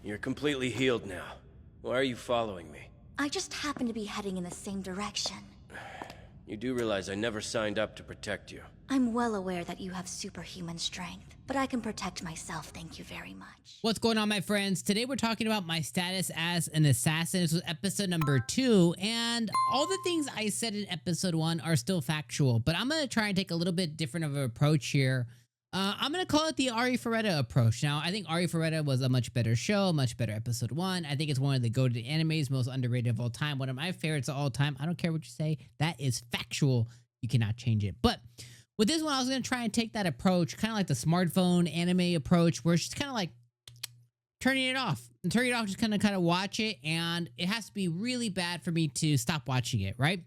You're completely healed now. Why are you following me? I just happen to be heading in the same direction. You do realize I never signed up to protect you. I'm well aware that you have superhuman strength, but I can protect myself, thank you very much. What's going on, my friends? Today we're talking about my status as an assassin. This was episode number 2, and all the things I said in episode 1 are still factual, but I'm going to try and take a little bit different of an approach here. I'm going to call it the Ari Ferretta approach. Now, I think Ari Ferretta was a much better show, much better episode 1. I think it's one of the go-to animes, most underrated of all time, one of my favorites of all time. I don't care what you say. That is factual. You cannot change it. But with this one, I was going to try and take that approach, kind of like the smartphone anime approach, where it's just kind of like turning it off. And turning it off, just kind of watch it, and it has to be really bad for me to stop watching it, right?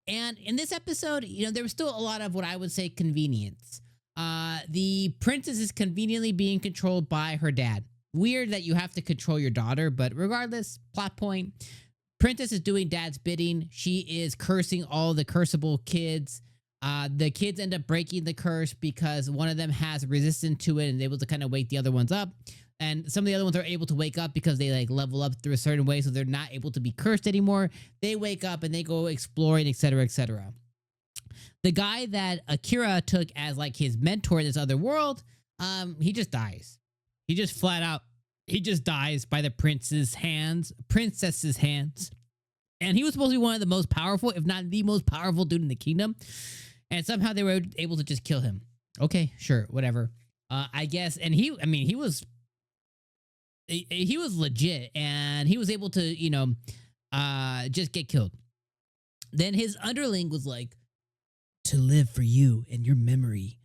And in this episode, you know, there was still a lot of what I would say convenience. The princess is conveniently being controlled by her dad. Weird that you have to control your daughter, but regardless, plot point. Princess is doing dad's bidding. She is cursing all the cursable kids. The kids end up breaking the curse because one of them has resistance to it and is able to kind of wake the other ones up. And some of the other ones are able to wake up because they like level up through a certain way, so they're not able to be cursed anymore. They wake up and they go exploring, etc., etc. The guy that Akira took as like his mentor in this other world, he just dies. He just flat out, he just dies by the princess's hands. And he was supposed to be one of the most powerful, if not the most powerful dude in the kingdom. And somehow they were able to just kill him. Okay, sure, whatever. I guess, and he was legit, and he was able to, you know, just get killed. Then his underling was like, to live for you and your memory,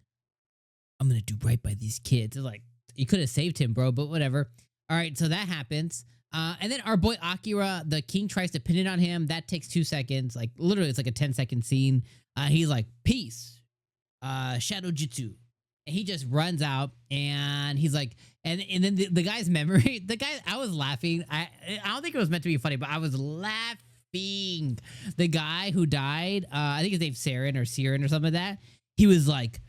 I'm gonna do right by these kids. It's like, you could have saved him, bro, but whatever. All right, so that happens. And then our boy Akira, the king, tries to pin it on him. That takes 2 seconds. Like, literally, it's like a 10-second scene. He's like, peace, shadow jutsu. And he just runs out, and he's like, and then the guy's memory, the guy, I was laughing. I don't think it was meant to be funny, but I was laughing. The guy who died, I think his name's Siren or something like that. He was like,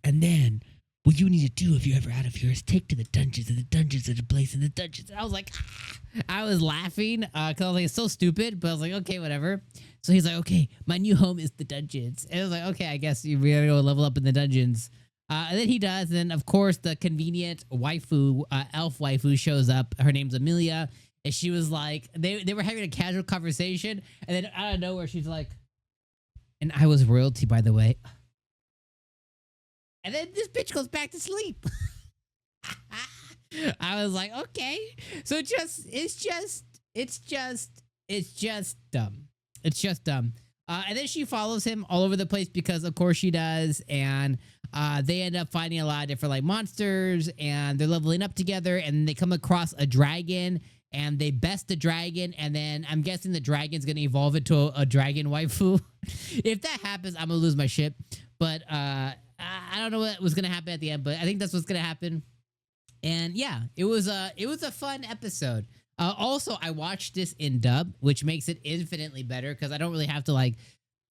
and then what you need to do if you're ever out of here is take to the dungeons, and the dungeons are the place in the dungeons. And I was like, I was laughing because I was like, it's so stupid, but I was like, okay, whatever. So he's like, okay, my new home is the dungeons. And I was like, okay, I guess we gotta go level up in the dungeons. And then he does. And then, of course, the convenient waifu, elf waifu shows up. Her name's Amelia. And she was like, they were having a casual conversation. And then out of nowhere, she's like, and I was royalty, by the way. And then this bitch goes back to sleep. I was like, okay. So it's just dumb. It's just dumb. And then she follows him all over the place because, of course, she does. And they end up finding a lot of different like monsters, and they're leveling up together. And they come across a dragon, and they best the dragon. And then I'm guessing the dragon's gonna evolve into a dragon waifu. If that happens, I'm gonna lose my shit. But I don't know what was gonna happen at the end, but I think that's what's gonna happen. And yeah, it was a fun episode. Also, I watched this in dub, which makes it infinitely better because I don't really have to like.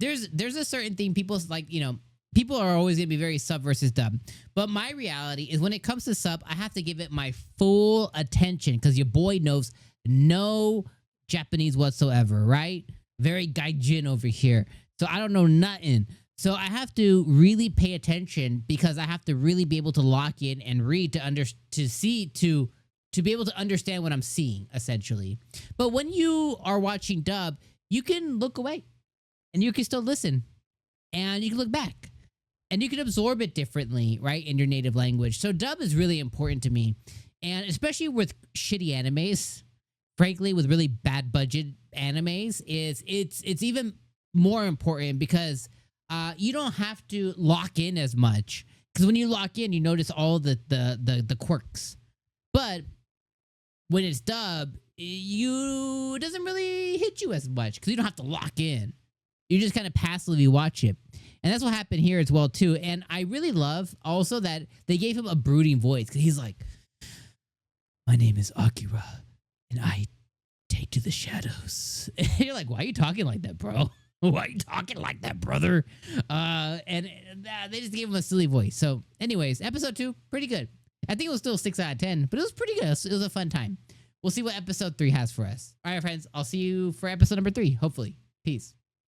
There's a certain thing people like, you know, people are always gonna be very sub versus dub. But my reality is when it comes to sub, I have to give it my full attention because your boy knows no Japanese whatsoever, right? Very gaijin over here, so I don't know nothing. So I have to really pay attention because I have to really be able to lock in and read to be able to understand what I'm seeing, essentially. But when you are watching dub, you can look away and you can still listen and you can look back and you can absorb it differently, right, in your native language. So dub is really important to me, and especially with shitty animes, frankly, with really bad budget animes, it's even more important because you don't have to lock in as much, because when you lock in, you notice all the quirks. But when it's dub, it doesn't really hit you as much because you don't have to lock in. You just kind of passively watch it. And that's what happened here as well, too. And I really love also that they gave him a brooding voice because he's like, my name is Akira, and I take to the shadows. And you're like, why are you talking like that, bro? Why are you talking like that, brother? And they just gave him a silly voice. So anyways, episode 2, pretty good. I think it was still 6 out of 10, but it was pretty good. It was a fun time. we'll see what episode 3 has for us. All right, friends, I'll see you for episode number 3, hopefully. Peace.